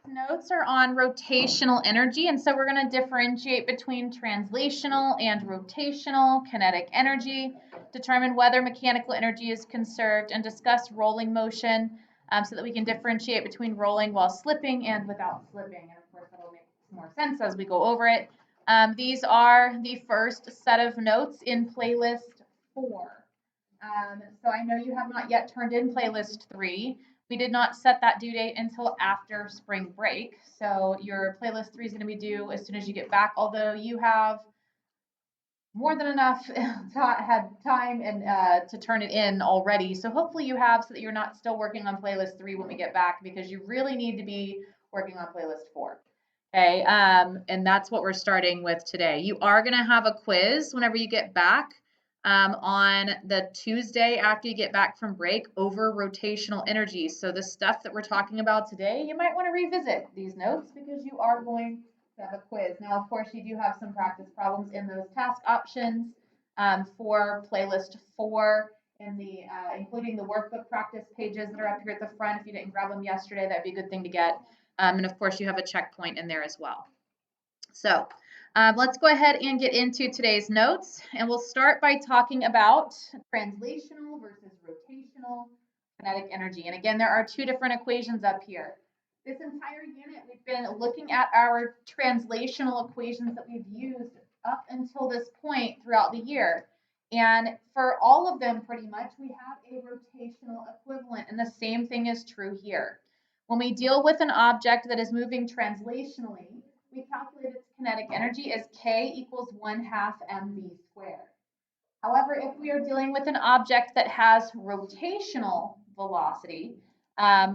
Notes are on rotational energy, and so we're going to differentiate between translational and rotational kinetic energy, determine whether mechanical energy is conserved, and discuss rolling motion so that we can differentiate between rolling while slipping and without slipping. And of course, that'll make more sense as we go over it. These are the first set of notes in playlist 4. So I know you have not yet turned in playlist 3. We did not set that due date until after spring break. So your playlist 3 is going to be due as soon as you get back, although you have more than enough had time and to turn it in already. So hopefully you have, so that you're not still working on playlist 3 when we get back, because you really need to be working on playlist 4. Okay, and that's what we're starting with today. You are going to have a quiz whenever you get back on the Tuesday after you get back from break over rotational energy. So the stuff that we're talking about today, you might want to revisit these notes because you are going to have a quiz. Now, of course, you do have some practice problems in those task options for playlist 4 in the including the workbook practice pages that are up here at the front. If you didn't grab them yesterday, that'd be a good thing to get. And of course, you have a checkpoint in there as well. So let's go ahead and get into today's notes. And we'll start by talking about translational versus rotational kinetic energy. And again, there are 2 different equations up here. This entire unit, we've been looking at our translational equations that we've used up until this point throughout the year. And for all of them, pretty much, we have a rotational equivalent. And the same thing is true here. When we deal with an object that is moving translationally, we calculate its kinetic energy as K equals 1/2 mv squared. However, if we are dealing with an object that has rotational velocity,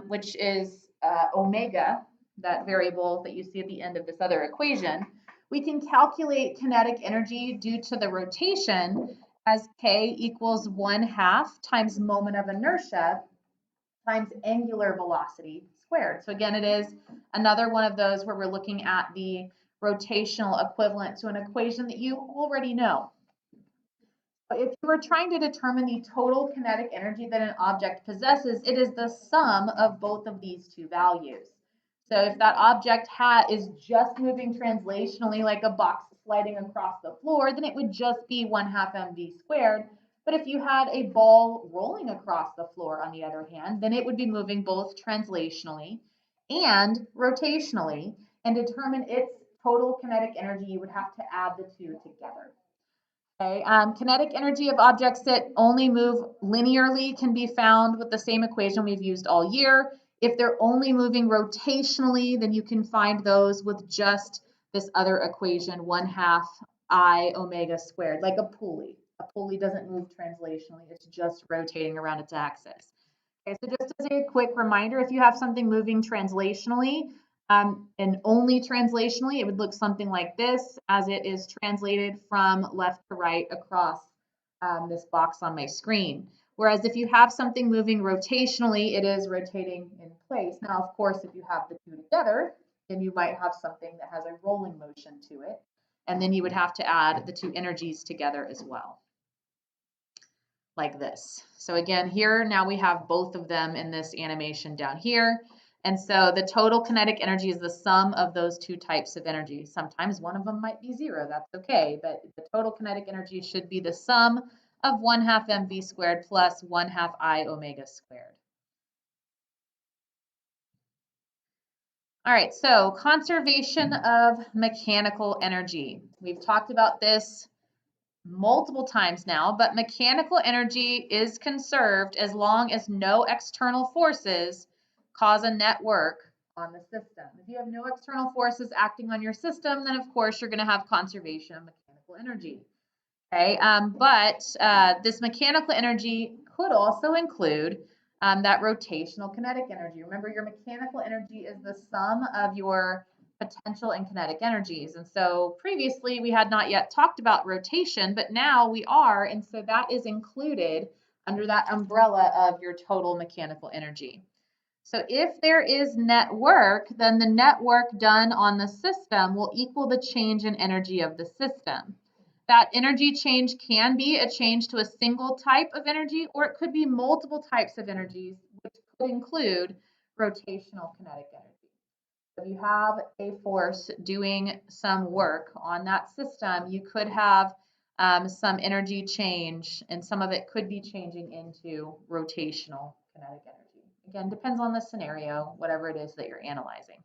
which is omega, that variable that you see at the end of this other equation, we can calculate kinetic energy due to the rotation as K equals 1/2 times moment of inertia times angular velocity squared. So again, it is another one of those where we're looking at the rotational equivalent to an equation that you already know. If you are trying to determine the total kinetic energy that an object possesses, it is the sum of both of these 2 values. So if that object is just moving translationally like a box sliding across the floor, then it would just be 1/2 mv squared. But if you had a ball rolling across the floor, on the other hand, then it would be moving both translationally and rotationally. And determine its total kinetic energy, you would have to add the 2 together. Okay, kinetic energy of objects that only move linearly can be found with the same equation we've used all year. If they're only moving rotationally, then you can find those with just this other equation, 1/2 I omega squared, like a pulley. A pulley doesn't move translationally, it's just rotating around its axis. Okay, so just as a quick reminder, if you have something moving translationally, and only translationally, it would look something like this as it is translated from left to right across this box on my screen. Whereas if you have something moving rotationally, it is rotating in place. Now, of course, if you have the 2 together, then you might have something that has a rolling motion to it. And then you would have to add the 2 energies together as well, like this. So again, here now we have both of them in this animation down here. And so the total kinetic energy is the sum of those 2 types of energy. Sometimes one of them might be 0, that's okay, but the total kinetic energy should be the sum of 1/2 mv squared plus 1/2 I omega squared. All right, so conservation of mechanical energy. We've talked about this multiple times now, but mechanical energy is conserved as long as no external forces cause a net work on the system. If you have no external forces acting on your system, then of course you're going to have conservation of mechanical energy. Okay, but this mechanical energy could also include that rotational kinetic energy. Remember, your mechanical energy is the sum of your potential and kinetic energies. And so previously we had not yet talked about rotation, but now we are. And so that is included under that umbrella of your total mechanical energy. So if there is net work, then the net work done on the system will equal the change in energy of the system. That energy change can be a change to a single type of energy, or it could be multiple types of energies, which could include rotational kinetic energy. If you have a force doing some work on that system, you could have some energy change, and some of it could be changing into rotational kinetic energy. Again, depends on the scenario, whatever it is that you're analyzing.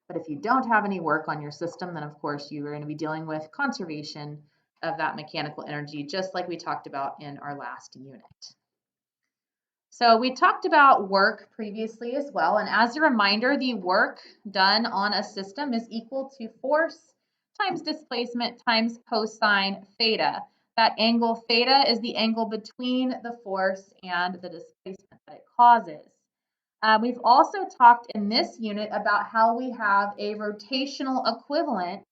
But if you don't have any work on your system, then of course you are going to be dealing with conservation of that mechanical energy, just like we talked about in our last unit. So we talked about work previously as well. And as a reminder, the work done on a system is equal to force times displacement times cosine theta. That angle theta is the angle between the force and the displacement that it causes. We've also talked in this unit about how we have a rotational equivalent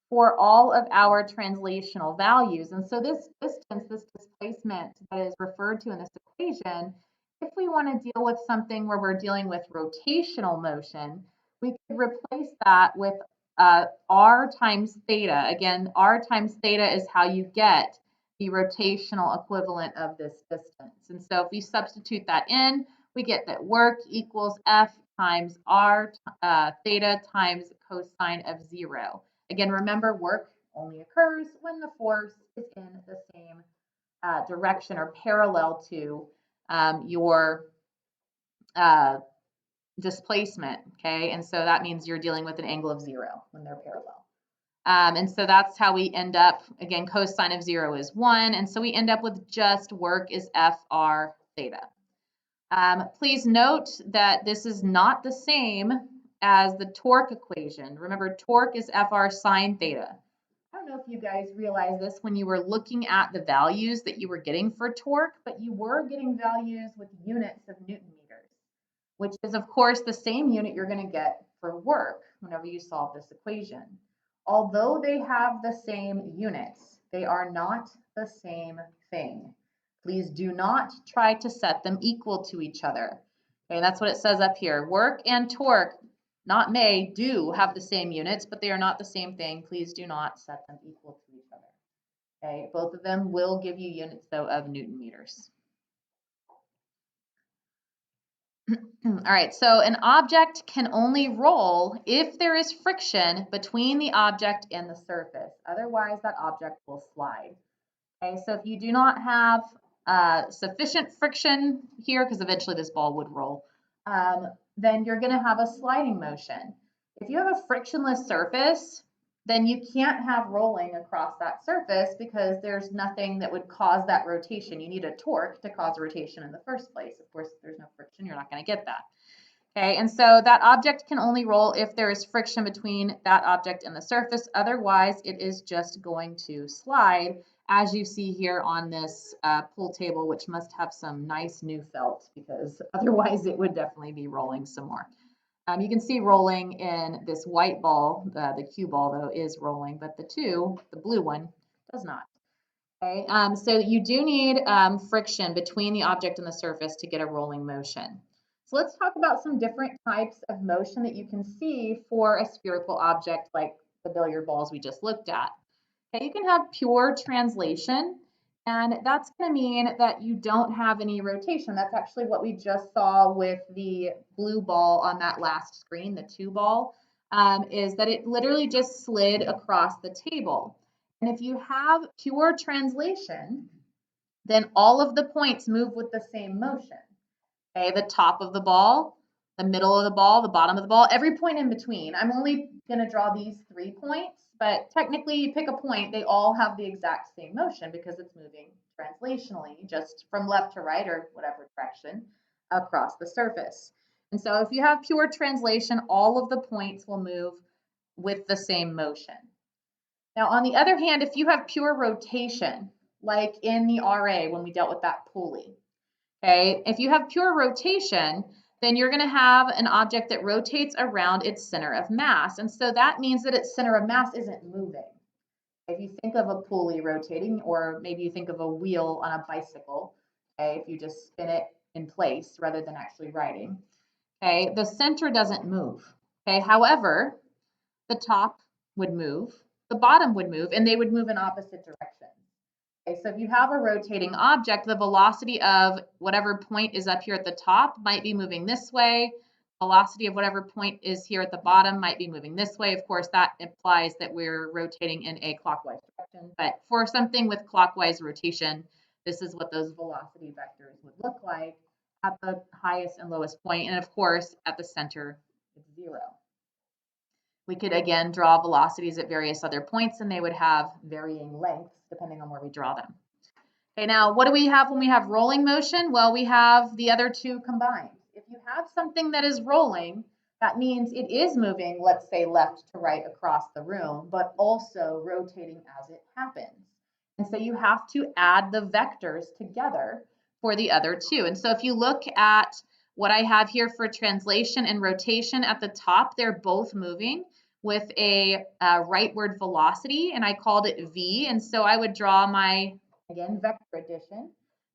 for all of our translational values. And so this distance, this displacement that is referred to in this equation, if we want to deal with something where we're dealing with rotational motion, we could replace that with r times theta. Again, r times theta is how you get the rotational equivalent of this distance. And so if we substitute that in, we get that work equals F times R theta times cosine of 0. Again, remember, work only occurs when the force is in the same direction or parallel to your displacement, okay? And so that means you're dealing with an angle of 0 when they're parallel. And so that's how we end up, again, cosine of 0 is 1, and so we end up with just work is FR theta. Please note that this is not the same as the torque equation. Remember, torque is Fr sine theta. I don't know if you guys realize this when you were looking at the values that you were getting for torque, but you were getting values with units of Newton meters, which is, of course, the same unit you're going to get for work whenever you solve this equation. Although they have the same units, they are not the same thing. Please do not try to set them equal to each other. Okay, that's what it says up here. Work and torque, not may, do have the same units, but they are not the same thing. Please do not set them equal to each other. Okay, both of them will give you units, though, of Newton meters. All right, so an object can only roll if there is friction between the object and the surface. Otherwise, that object will slide. Okay, so if you do not have sufficient friction here, because eventually this ball would roll, then you're going to have a sliding motion. If you have a frictionless surface, then you can't have rolling across that surface because there's nothing that would cause that rotation. You need a torque to cause rotation in the first place. Of course, if there's no friction, you're not going to get that. Okay, and so that object can only roll if there is friction between that object and the surface. Otherwise, it is just going to slide, as you see here on this pool table, which must have some nice new felt because otherwise it would definitely be rolling some more. You can see rolling in this white ball, the cue ball though is rolling, but the blue one, does not. Okay, so you do need friction between the object and the surface to get a rolling motion. So let's talk about some different types of motion that you can see for a spherical object like the billiard balls we just looked at. Okay, you can have pure translation, and that's going to mean that you don't have any rotation. That's actually what we just saw with the blue ball on that last screen, the 2 ball, is that it literally just slid across the table. And if you have pure translation, then all of the points move with the same motion. Okay, the top of the ball, the middle of the ball, the bottom of the ball, every point in between. I'm only going to draw these 3 points, but technically you pick a point, they all have the exact same motion because it's moving translationally, just from left to right or whatever direction across the surface. And so if you have pure translation, all of the points will move with the same motion. Now, on the other hand, if you have pure rotation, like in the RA when we dealt with that pulley, okay, if you have pure rotation, then you're going to have an object that rotates around its center of mass. And so that means that its center of mass isn't moving. If you think of a pulley rotating, or maybe you think of a wheel on a bicycle, okay, if you just spin it in place rather than actually riding, okay, the center doesn't move. Okay, however, the top would move, the bottom would move, and they would move in opposite directions. Okay, so if you have a rotating object, the velocity of whatever point is up here at the top might be moving this way, velocity of whatever point is here at the bottom might be moving this way. Of course, that implies that we're rotating in a clockwise direction. But for something with clockwise rotation, this is what those velocity vectors would look like at the highest and lowest point. And of course, at the center, it's 0. We could, again, draw velocities at various other points, and they would have varying lengths depending on where we draw them. Okay, now what do we have when we have rolling motion? Well, we have the other two combined. If you have something that is rolling, that means it is moving, let's say, left to right across the room, but also rotating as it happens. And so you have to add the vectors together for the other two. And so if you look at what I have here for translation and rotation at the top, they're both moving with a rightward velocity, and I called it v. And so I would draw my, again, vector addition.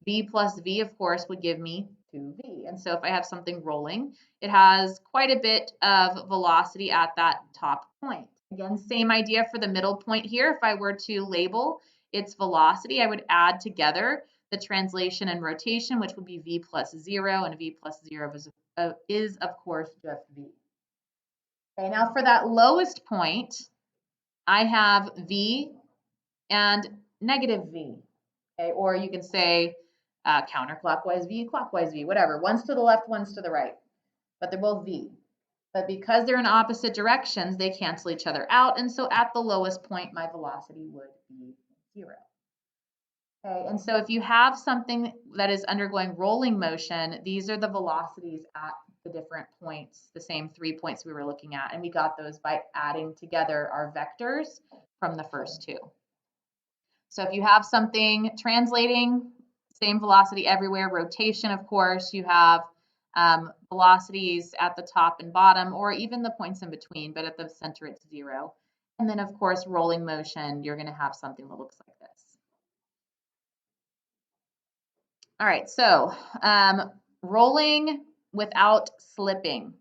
V plus v, of course, would give me 2v. And so if I have something rolling, it has quite a bit of velocity at that top point. Again, same idea for the middle point here. If I were to label its velocity, I would add together the translation and rotation, which would be v plus 0, and v plus 0 is of course, just v. Okay, now for that lowest point, I have v and negative v. Okay, or you can say counterclockwise v, clockwise v, whatever. One's to the left, one's to the right, but they're both v. But because they're in opposite directions, they cancel each other out, and so at the lowest point, my velocity would be 0. Okay, and so if you have something that is undergoing rolling motion, these are the velocities at the different points, the same 3 points we were looking at, and we got those by adding together our vectors from the first two. So if you have something translating, same velocity everywhere, rotation, of course, you have velocities at the top and bottom, or even the points in between, but at the center it's 0. And then, of course, rolling motion, you're going to have something that looks like this. All right, so rolling without slipping.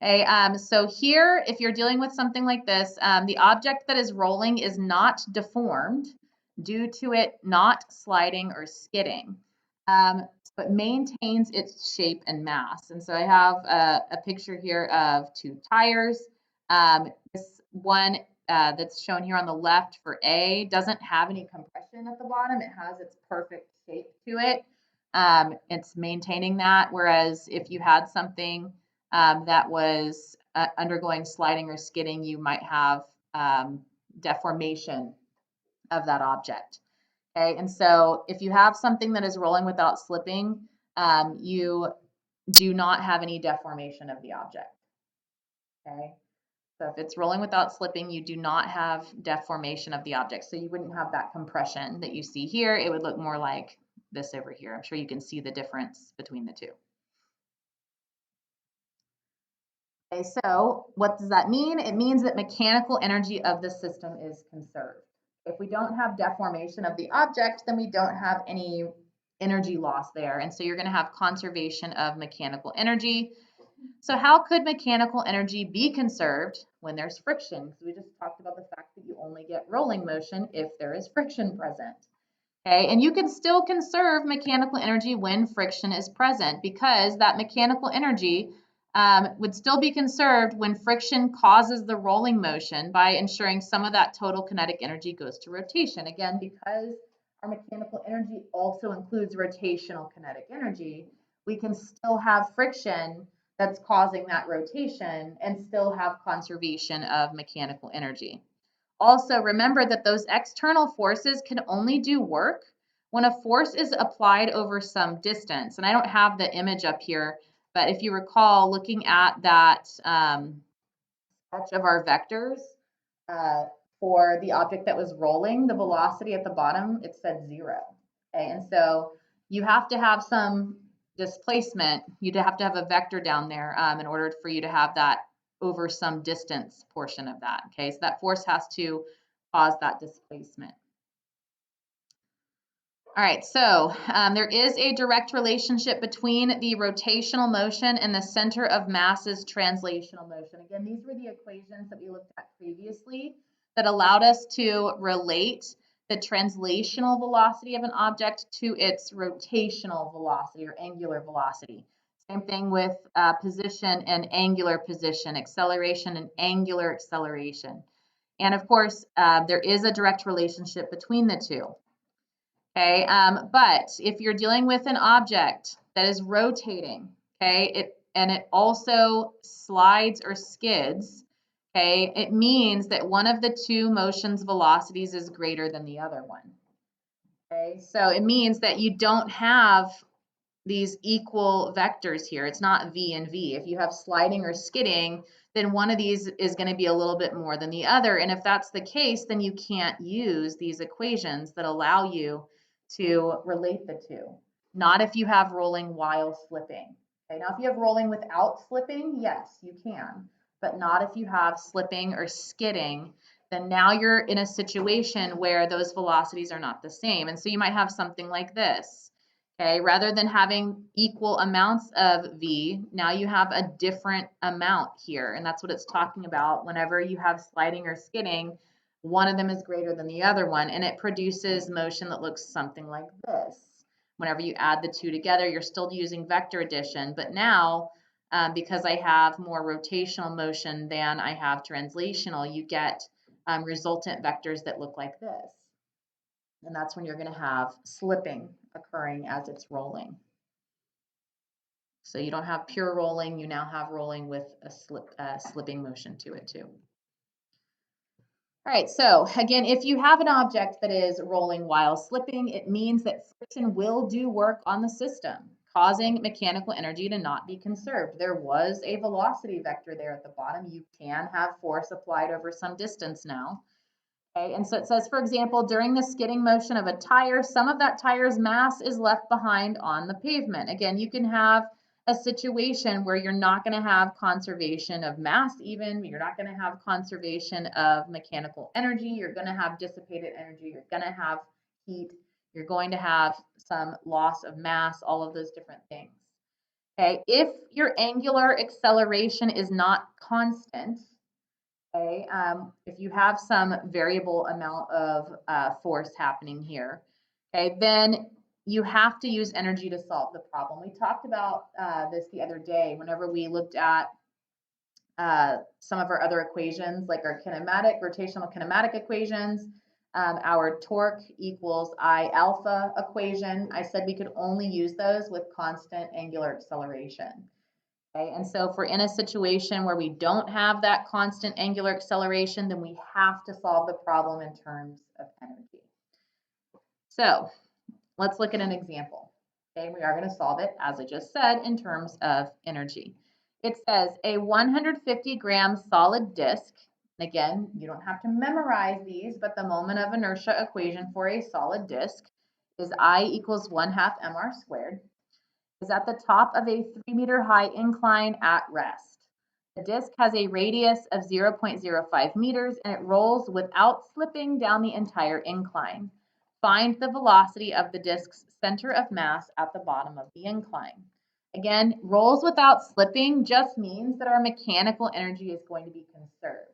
Okay, so here, if you're dealing with something like this, the object that is rolling is not deformed due to it not sliding or skidding, but maintains its shape and mass. And so I have a picture here of two tires. This one that's shown here on the left for A doesn't have any compression at the bottom. It has its perfect shape to it. It's maintaining that, whereas if you had something that was undergoing sliding or skidding, you might have deformation of that object. Okay, and so if you have something that is rolling without slipping, you do not have any deformation of the object. Okay, so if it's rolling without slipping, you do not have deformation of the object. So you wouldn't have that compression that you see here. It would look more like this over here. I'm sure you can see the difference between the two. Okay, so what does that mean? It means that mechanical energy of the system is conserved. If we don't have deformation of the object, then we don't have any energy loss there. And so you're going to have conservation of mechanical energy. So how could mechanical energy be conserved when there's friction? Because we just talked about the fact that you only get rolling motion if there is friction present. Okay, and you can still conserve mechanical energy when friction is present, because that mechanical energy would still be conserved when friction causes the rolling motion by ensuring some of that total kinetic energy goes to rotation. Again, because our mechanical energy also includes rotational kinetic energy, we can still have friction that's causing that rotation and still have conservation of mechanical energy. Also, remember that those external forces can only do work when a force is applied over some distance. And I don't have the image up here, but if you recall looking at that sketch of our vectors for the object that was rolling, the velocity at the bottom, it said 0. Okay, and so you have to have some displacement. You'd have to have a vector down there in order for you to have that over some distance portion of that. Okay, so that force has to cause that displacement. All right, so there is a direct relationship between the rotational motion and the center of mass's translational motion. Again, these were the equations that we looked at previously that allowed us to relate the translational velocity of an object to its rotational velocity or angular velocity. Same thing with position and angular position, acceleration and angular acceleration. And of course, there is a direct relationship between the two. Okay, but if you're dealing with an object that is rotating, okay, it also slides or skids, okay, it means that one of the two motions velocities is greater than the other one. Okay, so it means that you don't have these equal vectors here. It's not v and v. If you have sliding or skidding, then one of these is going to be a little bit more than the other. And if that's the case, then you can't use these equations that allow you to relate the two. Not if you have rolling while slipping. Okay, now if you have rolling without slipping, yes, you can, but not if you have slipping or skidding. Then now you're in a situation where those velocities are not the same. And so you might have something like this. Okay, rather than having equal amounts of V, now you have a different amount here. And that's what it's talking about. Whenever you have sliding or skidding, one of them is greater than the other one, and it produces motion that looks something like this. Whenever you add the two together, you're still using vector addition, but now, because I have more rotational motion than I have translational, you get resultant vectors that look like this. And that's when you're going to have slipping occurring as it's rolling. So you don't have pure rolling, you now have rolling with a slipping motion to it too. All right, so again, if you have an object that is rolling while slipping, it means that friction will do work on the system, causing mechanical energy to not be conserved. There was a velocity vector there at the bottom. You can have force applied over some distance now. Okay, and so it says, for example, during the skidding motion of a tire, some of that tire's mass is left behind on the pavement. Again, you can have a situation where you're not going to have conservation of mass even, you're not going to have conservation of mechanical energy, you're going to have dissipated energy, you're going to have heat, you're going to have some loss of mass, all of those different things. Okay, if your angular acceleration is not constant, okay, if you have some variable amount of force happening here, okay, then you have to use energy to solve the problem. We talked about this the other day whenever we looked at some of our other equations, like our rotational kinematic equations, our torque equals I alpha equation. I said we could only use those with constant angular acceleration. Okay, and so if we're in a situation where we don't have that constant angular acceleration, then we have to solve the problem in terms of energy. So let's look at an example. Okay, we are going to solve it, as I just said, in terms of energy. It says a 150-gram solid disk. Again, you don't have to memorize these, but the moment of inertia equation for a solid disk is I equals 1/2 mr squared. Is at the top of a 3-meter high incline at rest. The disc has a radius of 0.05 meters and it rolls without slipping down the entire incline. Find the velocity of the disc's center of mass at the bottom of the incline. Again, rolls without slipping just means that our mechanical energy is going to be conserved.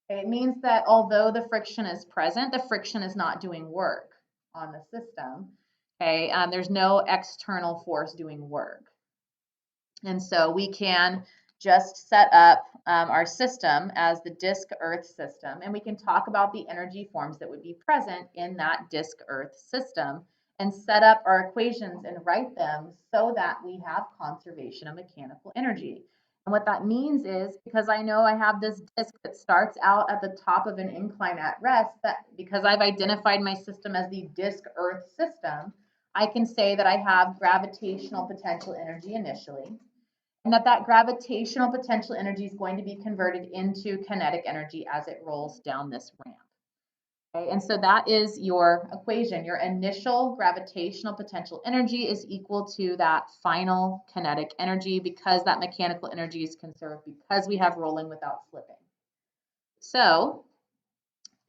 Okay, it means that although the friction is present, the friction is not doing work on the system. Okay, there's no external force doing work. And so we can just set up our system as the disk earth system, and we can talk about the energy forms that would be present in that disk earth system and set up our equations and write them so that we have conservation of mechanical energy. And what that means is, because I know I have this disk that starts out at the top of an incline at rest, that because I've identified my system as the disk earth system, I can say that I have gravitational potential energy initially, and that gravitational potential energy is going to be converted into kinetic energy as it rolls down this ramp. Okay, and so that is your equation. Your initial gravitational potential energy is equal to that final kinetic energy because that mechanical energy is conserved because we have rolling without slipping. So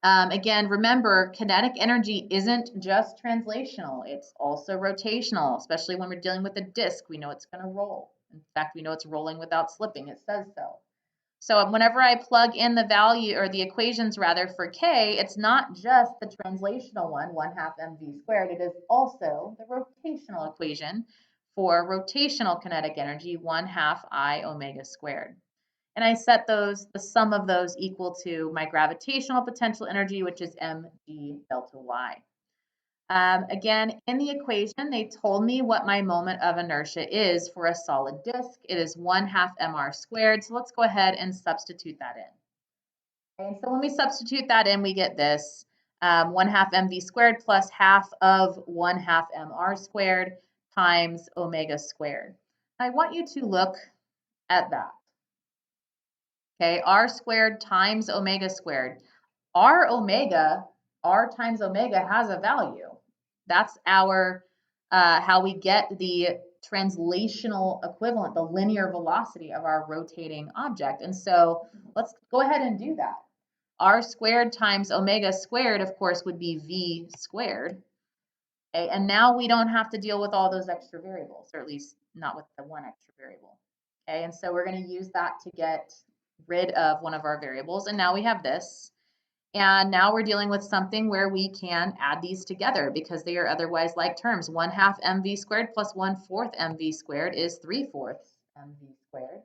again, remember, kinetic energy isn't just translational, it's also rotational, especially when we're dealing with a disk. We know it's going to roll. In fact, we know it's rolling without slipping. It says so. So whenever I plug in the value or the equations rather for K, it's not just the translational one, 1/2 mv squared. It is also the rotational equation for rotational kinetic energy, 1/2 I omega squared. And I set the sum of those equal to my gravitational potential energy, which is mg delta y. Again, in the equation, they told me what my moment of inertia is for a solid disk. It is 1/2 mr squared. So let's go ahead and substitute that in. Okay, so when we substitute that in, we get this 1/2 mv squared plus half of 1/2 mr squared times omega squared. I want you to look at that. Okay, r squared times omega squared. R times omega has a value. That's our how we get the translational equivalent, the linear velocity of our rotating object. And so let's go ahead and do that. R squared times omega squared, of course, would be V squared. Okay, and now we don't have to deal with all those extra variables, or at least not with the one extra variable. Okay, and so we're going to use that to get rid of one of our variables. And now we have this. And now we're dealing with something where we can add these together because they are otherwise like terms. 1/2 mv squared plus 1/4 mv squared is 3/4 mv squared.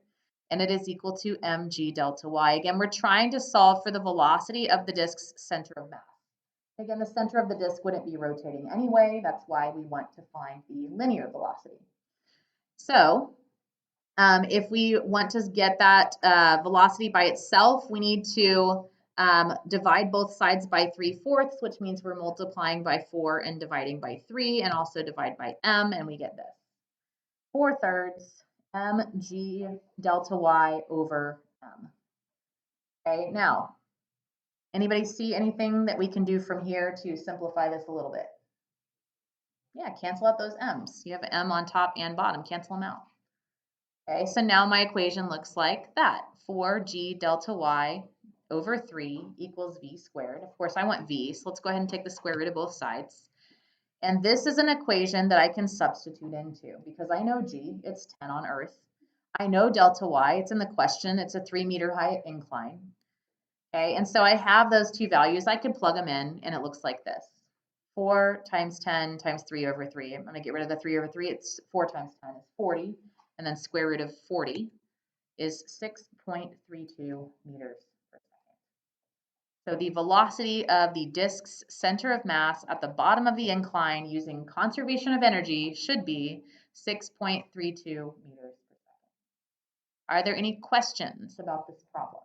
And it is equal to mg delta y. Again, we're trying to solve for the velocity of the disk's center of mass. Again, the center of the disk wouldn't be rotating anyway. That's why we want to find the linear velocity. So if we want to get that velocity by itself, we need to divide both sides by 3/4, which means we're multiplying by 4 and dividing by 3, and also divide by m, and we get this. 4/3 mg delta y over m. Okay, now, anybody see anything that we can do from here to simplify this a little bit? Yeah, cancel out those m's. You have an m on top and bottom, cancel them out. Okay, so now my equation looks like that. 4g delta y over 3 equals v squared. Of course, I want v, so let's go ahead and take the square root of both sides. And this is an equation that I can substitute into because I know g, it's 10 on Earth. I know delta y, it's in the question, it's a 3-meter high incline. Okay, and so I have those two values. I can plug them in, and it looks like this. 4 times 10 times 3 over 3. I'm going to get rid of the 3 over 3. It's 4 times 10 is 40. And then square root of 40 is 6.32 meters per second. So the velocity of the disk's center of mass at the bottom of the incline using conservation of energy should be 6.32 meters per second. Are there any questions about this problem?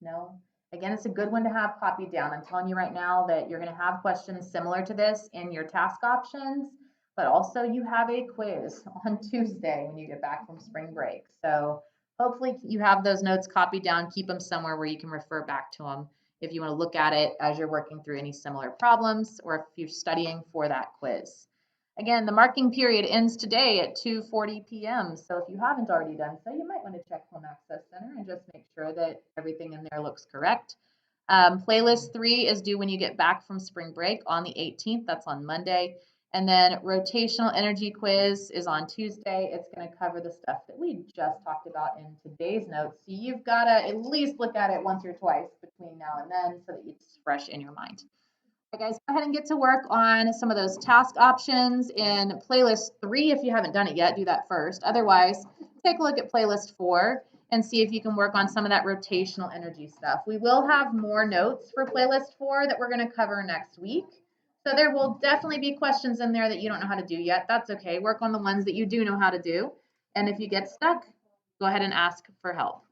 No? Again, it's a good one to have copied down. I'm telling you right now that you're going to have questions similar to this in your task options, but also you have a quiz on Tuesday when you get back from spring break. So hopefully you have those notes copied down, keep them somewhere where you can refer back to them if you want to look at it as you're working through any similar problems or if you're studying for that quiz. Again, the marking period ends today at 2:40 p.m. So if you haven't already done so, you might want to check Home Access Center and just make sure that everything in there looks correct. Playlist 3 is due when you get back from spring break on the 18th. That's on Monday. And then rotational energy quiz is on Tuesday. It's going to cover the stuff that we just talked about in today's notes. So you've got to at least look at it once or twice between now and then so that it's fresh in your mind. All right, guys, go ahead and get to work on some of those task options in playlist 3. If you haven't done it yet, do that first. Otherwise, take a look at playlist 4 and see if you can work on some of that rotational energy stuff. We will have more notes for playlist 4 that we're going to cover next week. So there will definitely be questions in there that you don't know how to do yet. That's okay. Work on the ones that you do know how to do. And if you get stuck, go ahead and ask for help.